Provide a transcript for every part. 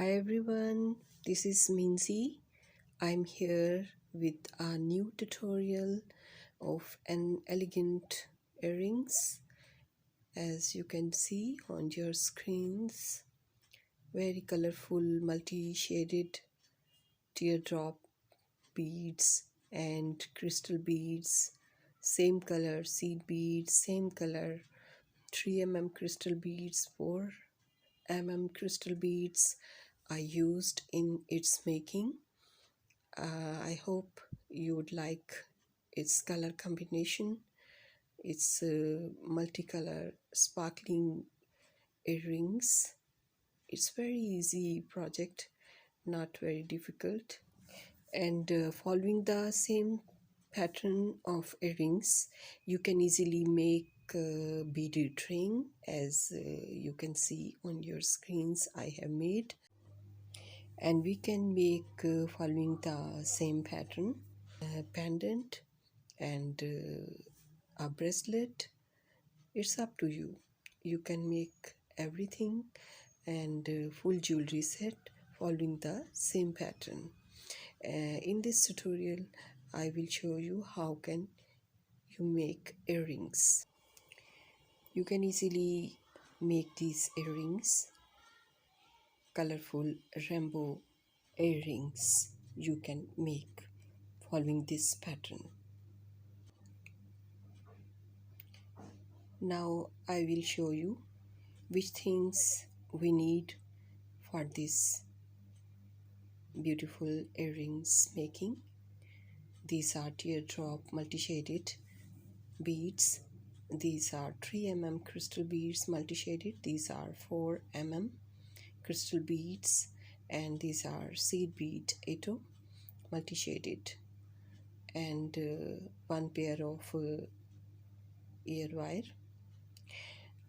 Hi everyone, this is Minzy. I'm here with a new tutorial of an elegant earrings. As you can see on your screens, very colorful multi-shaded teardrop beads and crystal beads, same color seed beads, same color 3 mm crystal beads, 4 mm crystal beads are used in its making. I hope you would like its color combination. It's multicolor sparkling earrings. It's very easy project, not very difficult. And following the same pattern of earrings, you can easily make beaded ring. As you can see on your screens, I have made, and we can make following the same pattern pendant and a bracelet. It's up to you. You can make everything and full jewelry set following the same pattern. In this tutorial I will show you how can you make earrings. You can easily make these earrings, colorful rainbow earrings you can make following this pattern. Now I will show you which things we need for this beautiful earrings making. These are teardrop multi-shaded beads. These are 3 mm crystal beads multi-shaded. These are 4 mm crystal beads, and these are seed bead 8 multi-shaded, and one pair of ear wire.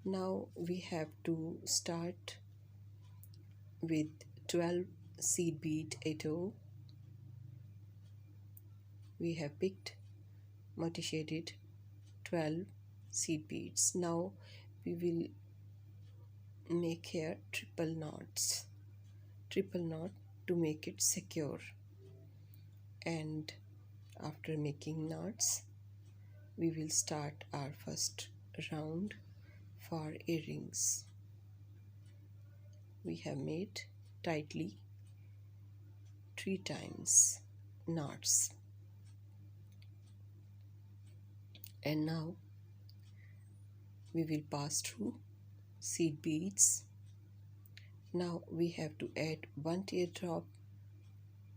Now we have to start with 12 seed bead 8. We have picked multi-shaded 12 seed beads. Now we will make here triple knot to make it secure. And after making knots, we will start our first round for earrings. We have made tightly 3 times knots, and now we will pass through seed beads. Now we have to add one teardrop,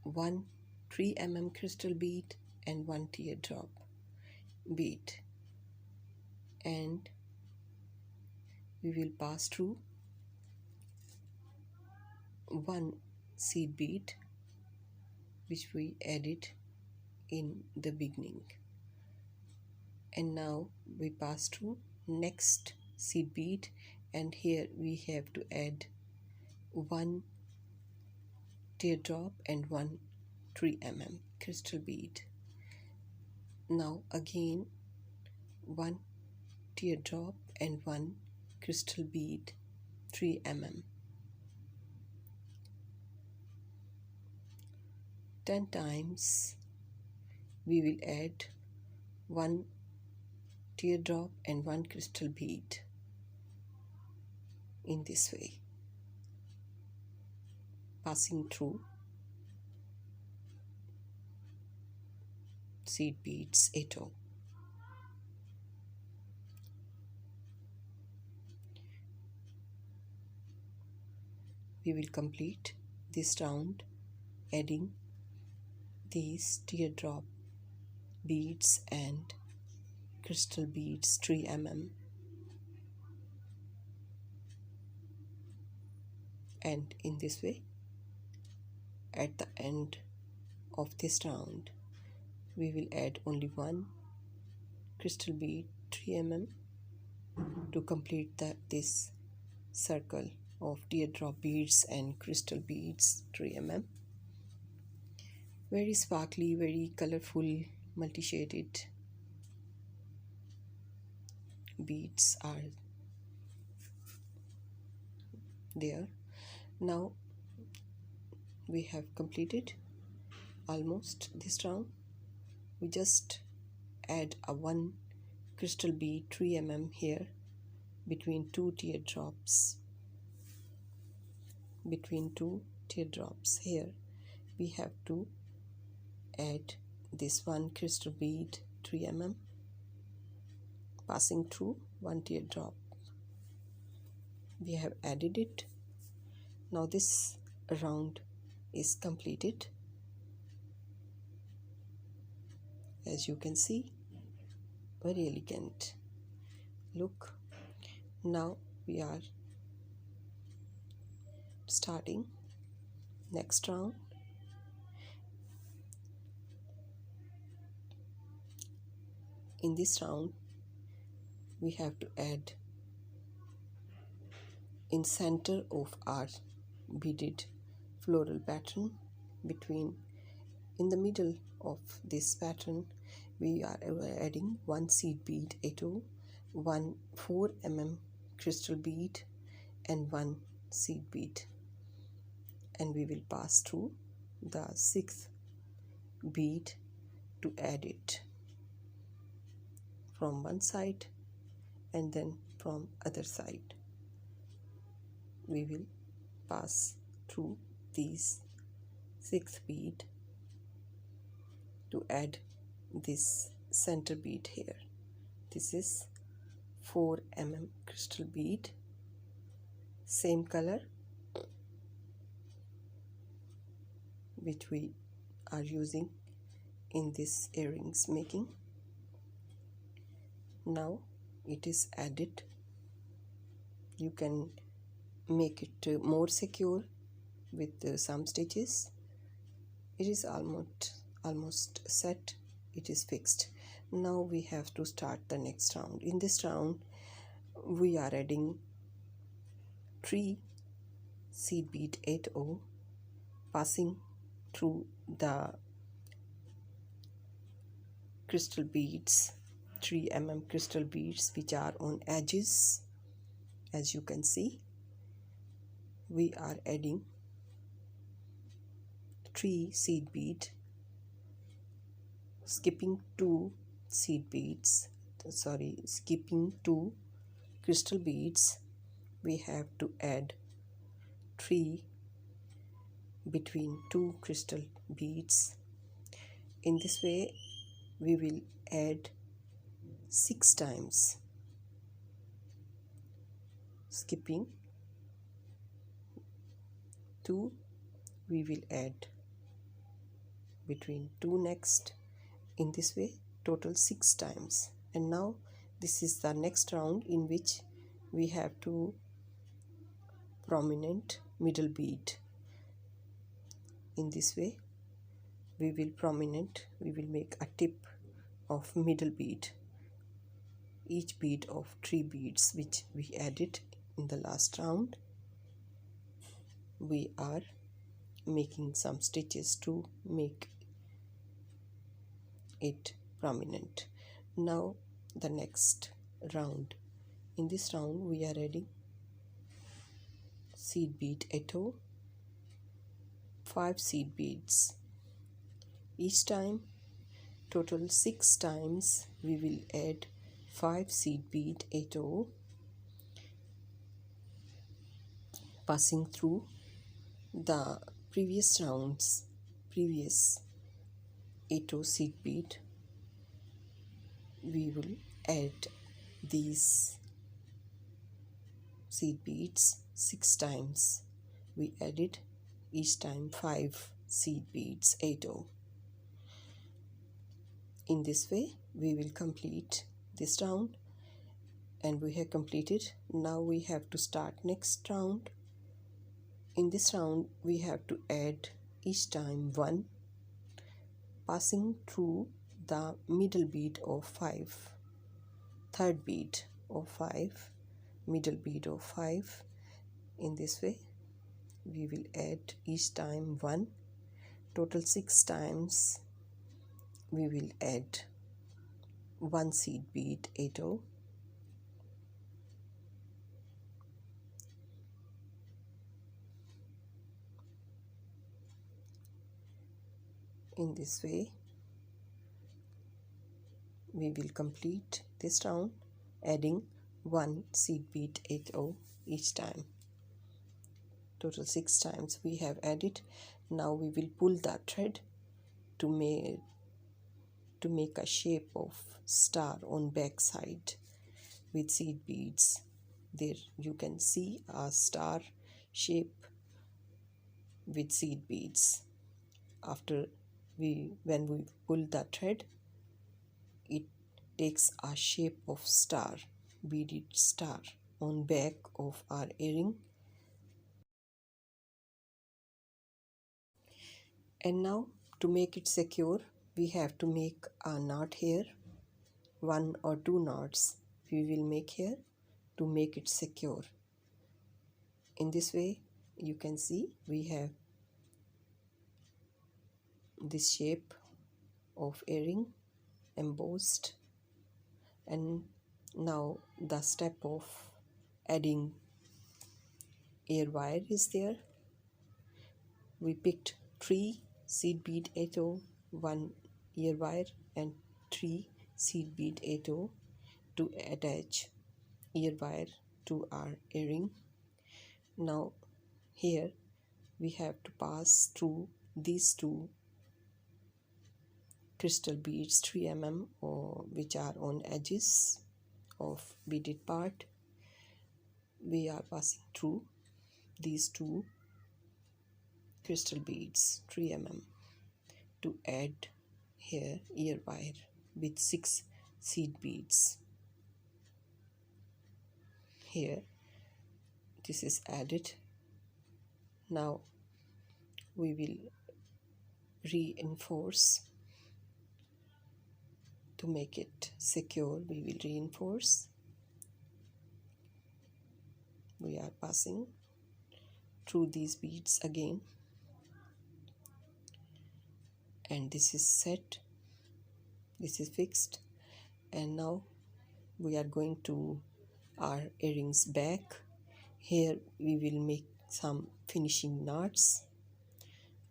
one 3 mm crystal bead, and one teardrop bead, and we will pass through one seed bead which we added in the beginning, and now we pass through next seed bead, and here we have to add one teardrop and one 3 mm crystal bead. Now again one teardrop and one crystal bead 3 mm. 10 times we will add one teardrop and one crystal bead in this way, passing through seed beads 8. We will complete this round adding these teardrop beads and crystal beads 3 mm, and in this way at the end of this round we will add only one crystal bead 3 mm to complete this circle of teardrop beads and crystal beads 3 mm. Very sparkly, very colorful multi-shaded beads are there. Now we have completed almost this round. We just add a one crystal bead 3 mm here between two teardrops. Between two teardrops here we have to add this one crystal bead 3 mm passing through one teardrop. We have added it. Now this round is completed. As you can see, very elegant look. Now we are starting next round. In this round we have to add in center of our beaded floral pattern, in the middle of this pattern we are adding one seed bead 8/0, one 4 mm crystal bead and one seed bead, and we will pass through the 6th bead to add it from one side and then from other side. We will pass through these 6th bead to add this center bead here. This is 4 mm crystal bead, same color which we are using in this earrings making. Now it is added. You can make it more secure with some stitches. It is almost set. It is fixed. Now we have to start the next round. In this round we are adding 3 seed bead 8/0 passing through the crystal beads 3 mm crystal beads which are on edges. As you can see, we are adding 3 seed bead, skipping 2 crystal beads. We have to add 3 between 2 crystal beads. In this way we will add 6 times, skipping 2 we will add between 2 next. In this way total 6 times. And now this is the next round in which we have to prominent middle bead. In this way we will make a tip of middle bead, each bead of 3 beads which we added in the last round. We are making some stitches to make it prominent. Now the next round. In this round we are adding seed bead 8/0, 5 seed beads. Each time, total 6 times, we will add 5 seed bead 8/0 passing through the previous 8/0 seed bead. We will add these seed beads 6 times. We added each time 5 seed beads 8/0. In this way we will complete this round, and we have completed. Now we have to start next round. In this round we have to add each time 1, passing through the middle bead of 5, third bead of 5, middle bead of 5. In this way we will add each time 1, total 6 times. We will add 1 seed bead 8/0, In this way we will complete this round, adding 1 seed bead 80 each time. Total 6 times we have added. Now we will pull the thread to make a shape of star on back side with seed beads. There you can see a star shape with seed beads. After when we pull the thread, it takes a shape of star, beaded star on back of our earring. And now to make it secure, we have to make a knot here. 1 or 2 knots we will make here to make it secure. In this way you can see we have this shape of earring embossed. And now the step of adding ear wire is there. We picked 3 seed bead 80, 1 ear wire and 3 seed bead 80 to attach ear wire to our earring. Now here we have to pass through these 2 crystal beads 3 mm which are on edges of beaded part. We are passing through these 2 crystal beads 3 mm to add here ear wire with 6 seed beads. Here this is added. Now we will reinforce. To make it secure, we will reinforce. We are passing through these beads again, and this is set, this is fixed. And now we are going to our earrings back. Here we will make some finishing knots.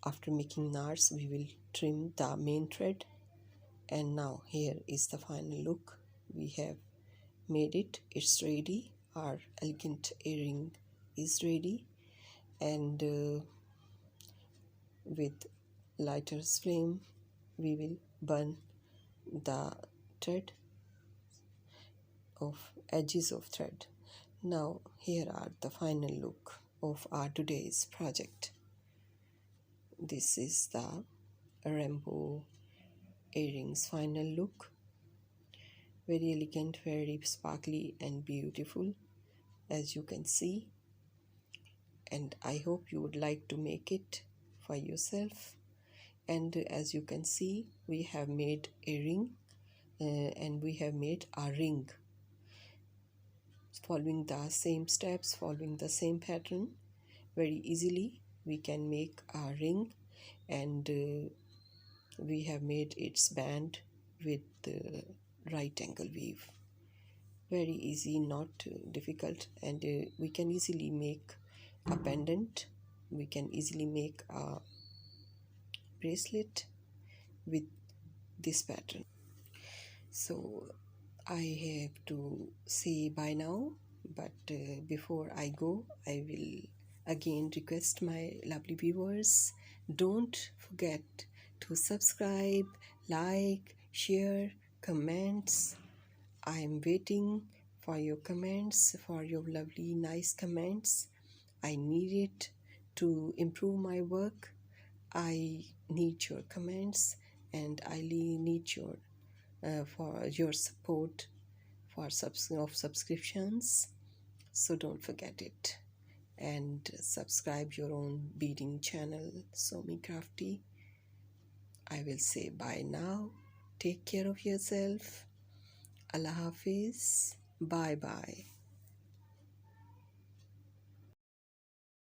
After making knots, we will trim the main thread. And now here is the final look. We have made it, it's ready. Our elegant earring is ready. And with lighter flame we will burn the thread of edges of thread. Now here are the final look of our today's project. This is the rainbow earrings final look. Very elegant, very sparkly and beautiful, as you can see. And I hope you would like to make it for yourself. And as you can see, we have made a ring and we have made a ring following the same steps, following the same pattern. Very easily we can make a ring, and we have made its band with the right angle weave. Very easy, not difficult, and we can easily make a pendant. We can easily make a bracelet with this pattern. So I have to say bye now, but before I go, I will again request my lovely viewers, don't forget to subscribe, like, share, comments. I am waiting for your comments, for your lovely nice comments. I need it to improve my work. I need your comments, and I need your for your support for subscriptions. So don't forget it, and subscribe your own beading channel, Somycrafty. I will say bye now. Take care of yourself. Allah Hafiz. Bye bye.